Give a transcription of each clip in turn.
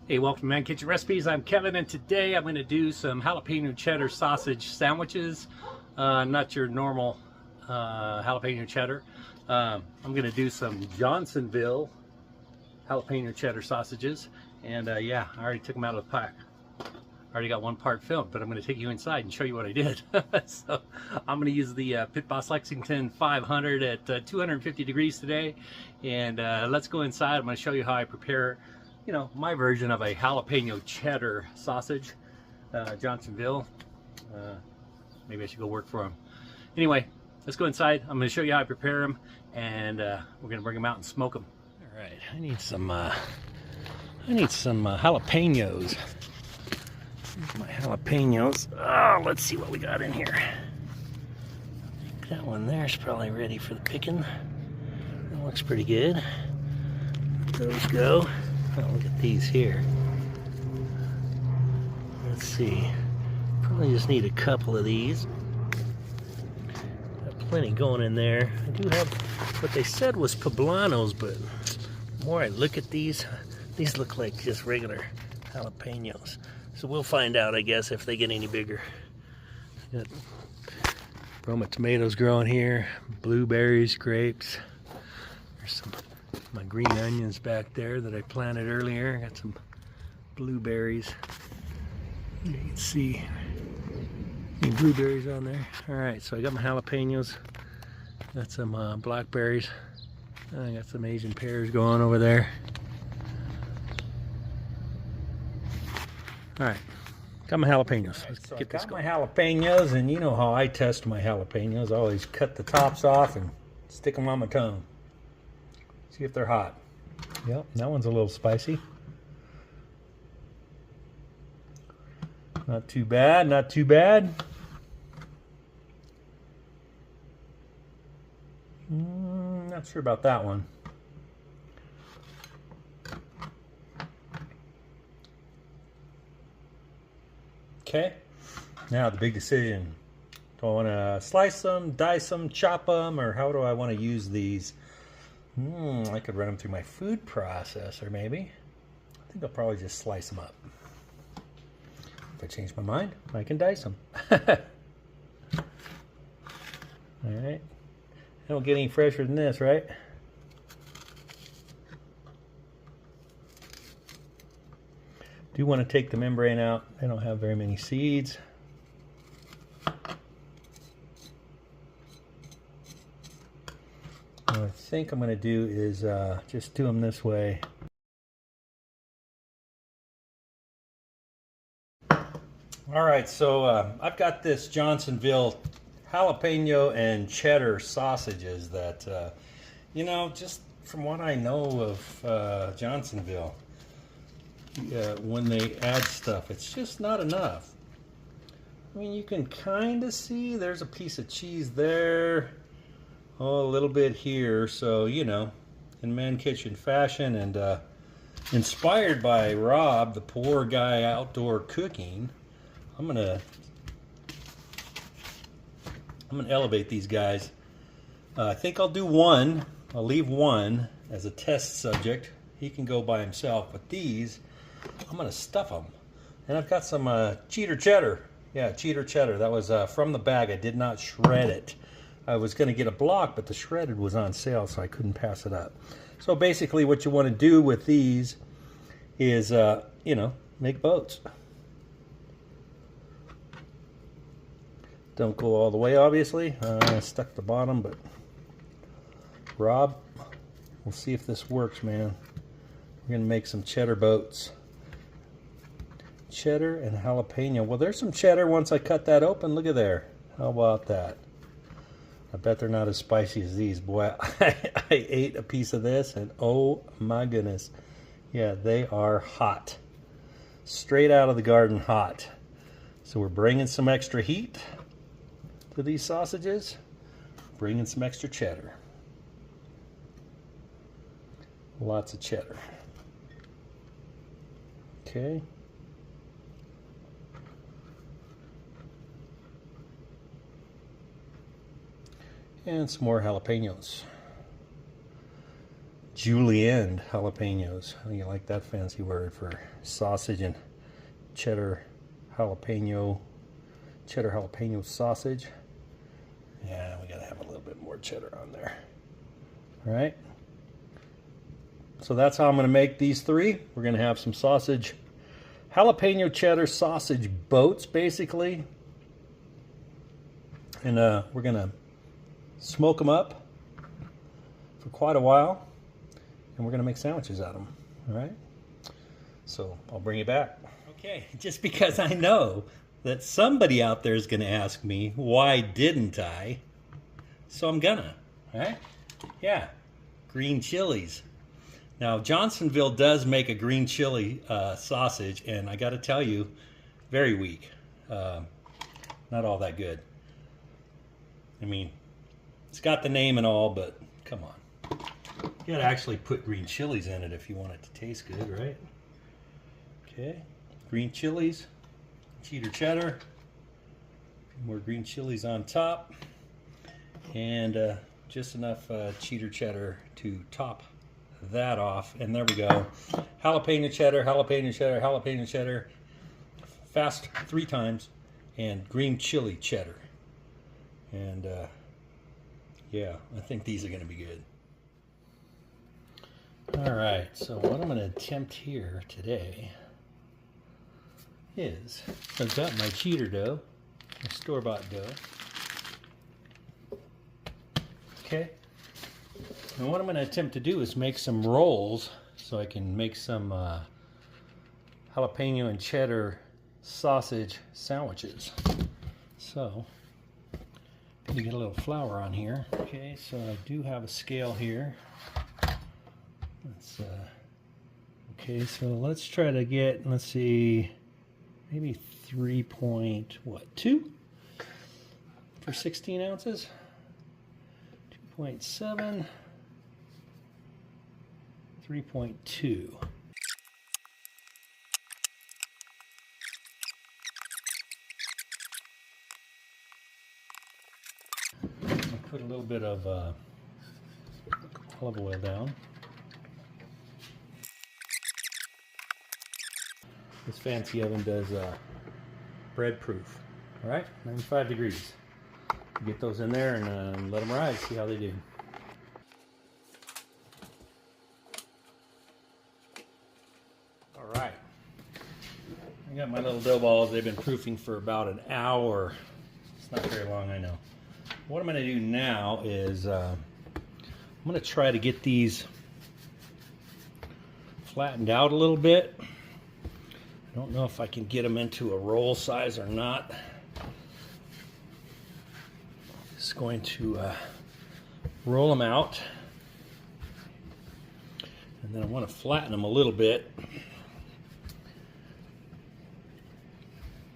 Hey, welcome to Man Kitchen Recipes. I'm Kevin, and today I'm going to do some jalapeno cheddar sausage sandwiches. Not your normal jalapeno cheddar. I'm going to do some Johnsonville jalapeno cheddar sausages. And yeah, I already took them out of the pack. I already got one part filmed, but I'm going to take you inside and show you what I did. So I'm going to use the Pit Boss Lexington 500 at 250 degrees today. And let's go inside. I'm going to show you how I prepare, you know, my version of a jalapeno cheddar sausage. Johnsonville. Maybe I should go work for them. Anyway, let's go inside. I'm going to show you how I prepare them, and we're going to bring them out and smoke them. All right, I need some jalapenos. Here's my jalapenos. Oh, let's see what we got in here. That one there's probably ready for the picking. That looks pretty good. Those go. Oh, look at these here. Let's see. Probably just need a couple of these. Got plenty going in there. I do have what they said was poblanos, but the more I look at these look like just regular jalapenos. So we'll find out, I guess, if they get any bigger. Got Roma tomatoes growing here, blueberries, grapes. There's some my green onions back there that I planted earlier. Got some blueberries. You can see any blueberries on there. All right, so I got my jalapenos. Got some blackberries. I got some Asian pears going over there. All right, got my jalapenos. Let's get this going. My jalapenos, and you know how I test my jalapenos. I always cut the tops off and stick them on my tongue. See if they're hot. Yep, that one's a little spicy. Not too bad, not too bad. Not sure about that one. Okay, now the big decision. Do I want to slice them, dice them, chop them, or how do I want to use these? I could run them through my food processor, maybe. I think I'll probably just slice them up. If I change my mind, I can dice them. All right. I don't get any fresher than this, right? Do want to take the membrane out. They don't have very many seeds. What I think I'm going to do is just do them this way. All right, so I've got this Johnsonville jalapeno and cheddar sausages that, you know, just from what I know of Johnsonville, when they add stuff, it's just not enough. I mean, you can kind of see there's a piece of cheese there. Oh, a little bit here. So, you know, in Man Kitchen fashion, and inspired by Rob, the poor guy outdoor cooking, I'm gonna elevate these guys. I think I'll do one. I'll leave one as a test subject. He can go by himself, but these, I'm gonna stuff them. And I've got some cheddar cheddar. Yeah, cheddar cheddar. That was from the bag. I did not shred it. I was going to get a block, but the shredded was on sale, so I couldn't pass it up. So basically what you want to do with these is, you know, make boats. Don't go all the way, obviously. I stuck the bottom, but Rob, we'll see if this works, man. We're going to make some cheddar boats. Cheddar and jalapeno. Well, there's some cheddar once I cut that open. Look at there. How about that? I bet they're not as spicy as these. Boy, I ate a piece of this, and oh my goodness. Yeah, they are hot. Straight out of the garden hot. So we're bringing some extra heat to these sausages. Bringing some extra cheddar. Lots of cheddar. Okay. And some more jalapenos. julienne jalapenos. How do you like that fancy word for sausage and cheddar jalapeno sausage? Yeah, we gotta have a little bit more cheddar on there. All right. So that's how I'm gonna make these three. We're gonna have some sausage, jalapeno cheddar sausage boats, basically. And we're gonna smoke them up for quite a while, and we're gonna make sandwiches out of them. All right. So I'll bring you back. Okay, just because I know that somebody out there is gonna ask me, why didn't I? So I'm gonna, all right? Yeah, green chilies. Now, Johnsonville does make a green chili sausage, and I gotta tell you, very weak. Not all that good. I mean, it's got the name and all, but come on. You gotta actually put green chilies in it if you want it to taste good, right? Okay, green chilies, cheddar cheddar, more green chilies on top, and just enough cheddar cheddar to top that off. And there we go. Jalapeno cheddar, jalapeno cheddar, jalapeno cheddar, fast 3 times, and green chili cheddar. And yeah, I think these are going to be good. All right, so what I'm going to attempt here today is, I've got my cheddar dough, my store-bought dough. Okay, and what I'm going to attempt to do is make some rolls so I can make some jalapeno and cheddar sausage sandwiches. So, going to get a little flour on here. Okay, so I do have a scale here. Let's, okay, so let's try to get, let's see, maybe 3.2 for 16 ounces. 2.7, 3.2. I'll put a little bit of olive oil down. This fancy oven does bread proof. All right, 95 degrees. Get those in there and let them rise, see how they do. All right, I got my little dough balls. They've been proofing for about an hour. It's not very long, I know. What I'm going to do now is I'm going to try to get these flattened out a little bit. I don't know if I can get them into a roll size or not. Just going to roll them out, and then I want to flatten them a little bit.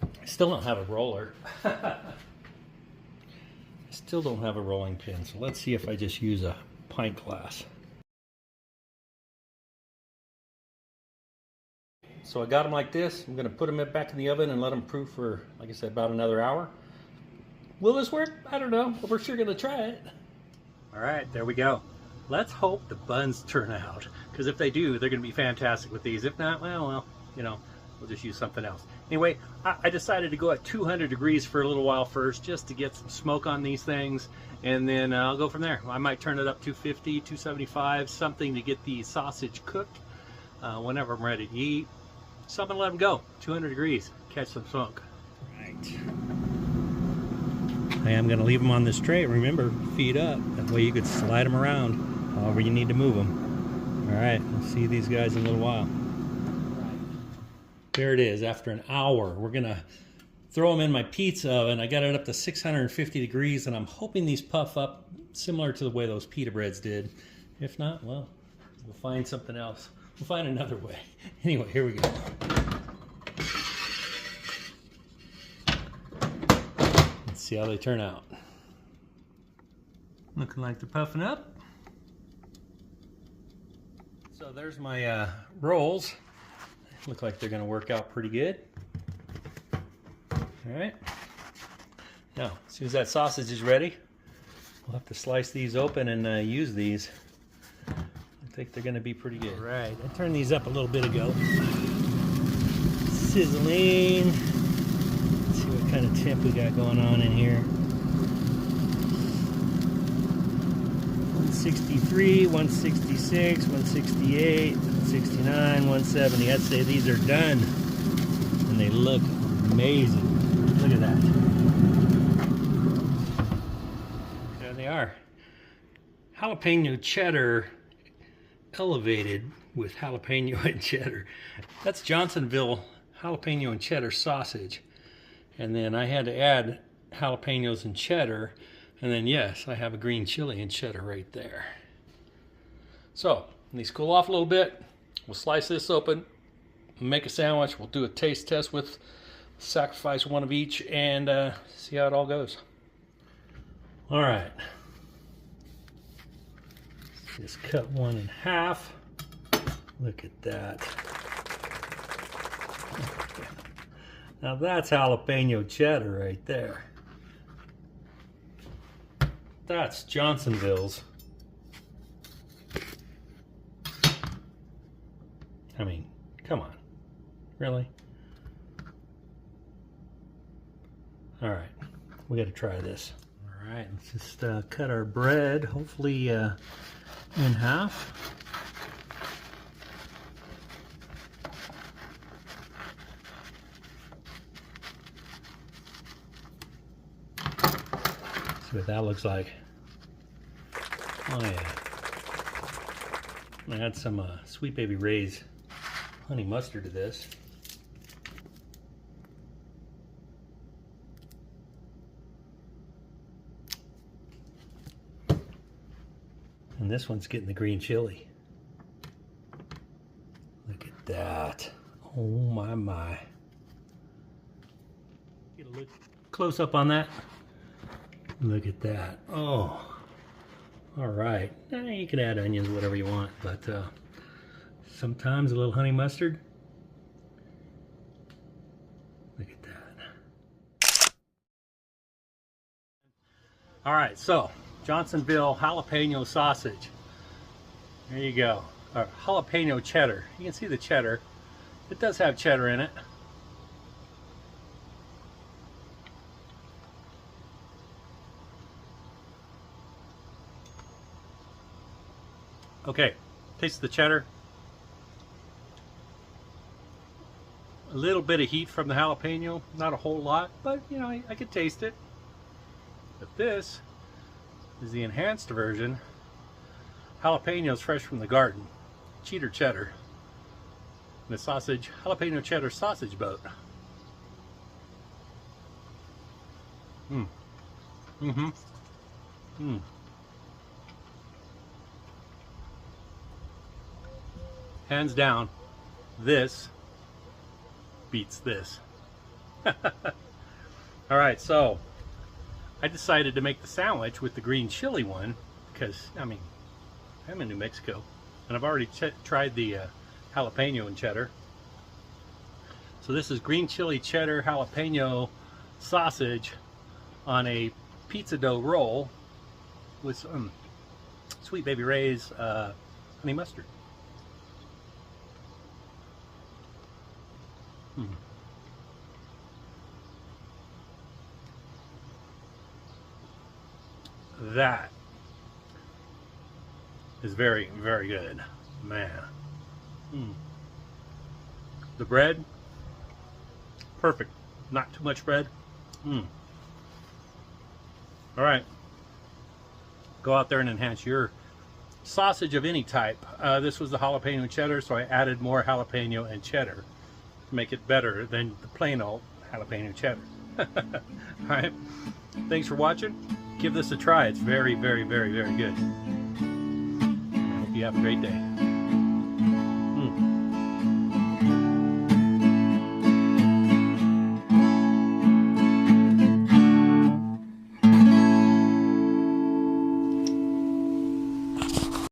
I still don't have a roller. I still don't have a rolling pin, so let's see if I just use a pint glass. So I got them like this. I'm going to put them back in the oven and let them proof for, like I said, about another hour. Will this work? I don't know, but we're sure going to try it. All right, there we go. Let's hope the buns turn out, because if they do, they're going to be fantastic with these. If not, well, you know, we'll just use something else. Anyway, I decided to go at 200 degrees for a little while first, just to get some smoke on these things, and then I'll go from there. I might turn it up 250, 275, something to get the sausage cooked whenever I'm ready to eat. So I'm going to let them go, 200 degrees, catch some smoke. Right. I am going to leave them on this tray. Remember, feet up. That way you could slide them around however you need to move them. All right, we'll see these guys in a little while. There it is, after an hour. We're going to throw them in my pizza oven. I got it up to 650 degrees, and I'm hoping these puff up similar to the way those pita breads did. If not, well, we'll find something else. We'll find another way. Anyway, here we go. Let's see how they turn out. Looking like they're puffing up. So there's my rolls. Look like they're going to work out pretty good. All right. Now, as soon as that sausage is ready, we'll have to slice these open and use these. think they're gonna be pretty good. All right, I turned these up a little bit ago. Sizzling. Let's see what kind of temp we got going on in here. 163, 166, 168, 169, 170. I'd say these are done. And they look amazing. Look at that. There they are. Jalapeno cheddar elevated with jalapeno and cheddar. That's Johnsonville jalapeno and cheddar sausage. And then I had to add jalapenos and cheddar. And then yes, I have a green chili and cheddar right there. So, when these cool off a little bit, we'll slice this open, make a sandwich. We'll do a taste test with, sacrifice one of each, and see how it all goes. All right. Just cut one in half. Look at that. Now that's jalapeno cheddar right there. That's Johnsonville's. I mean, come on. Really? All right, we got to try this. All right, let's just cut our bread, hopefully in half. See what that looks like. Oh yeah. I'm gonna add some Sweet Baby Ray's honey mustard to this. And this one's getting the green chili. Look at that. Oh my my. Get a look close up on that. Look at that. Oh. All right. You can add onions, whatever you want, but sometimes a little honey mustard. Look at that. All right, so Johnsonville jalapeno sausage. There you go. Or jalapeno cheddar. You can see the cheddar. It does have cheddar in it. Okay, taste the cheddar. A little bit of heat from the jalapeno, not a whole lot, but you know, I could taste it. But this is the enhanced version. Jalapenos fresh from the garden. Cheater cheddar. And the sausage, jalapeno cheddar sausage boat. Hands down, this beats this. All right, so I decided to make the sandwich with the green chili one because, I mean, I'm in New Mexico and I've already tried the jalapeno and cheddar. So this is green chili cheddar jalapeno sausage on a pizza dough roll with some Sweet Baby Ray's honey mustard. That is very, very good, man. The bread, perfect. Not too much bread. All right, go out there and enhance your sausage of any type. This was the jalapeno cheddar, so I added more jalapeno and cheddar to make it better than the plain old jalapeno cheddar. All right, thanks for watching. Give this a try. It's very, very, very, very good. I hope you have a great day.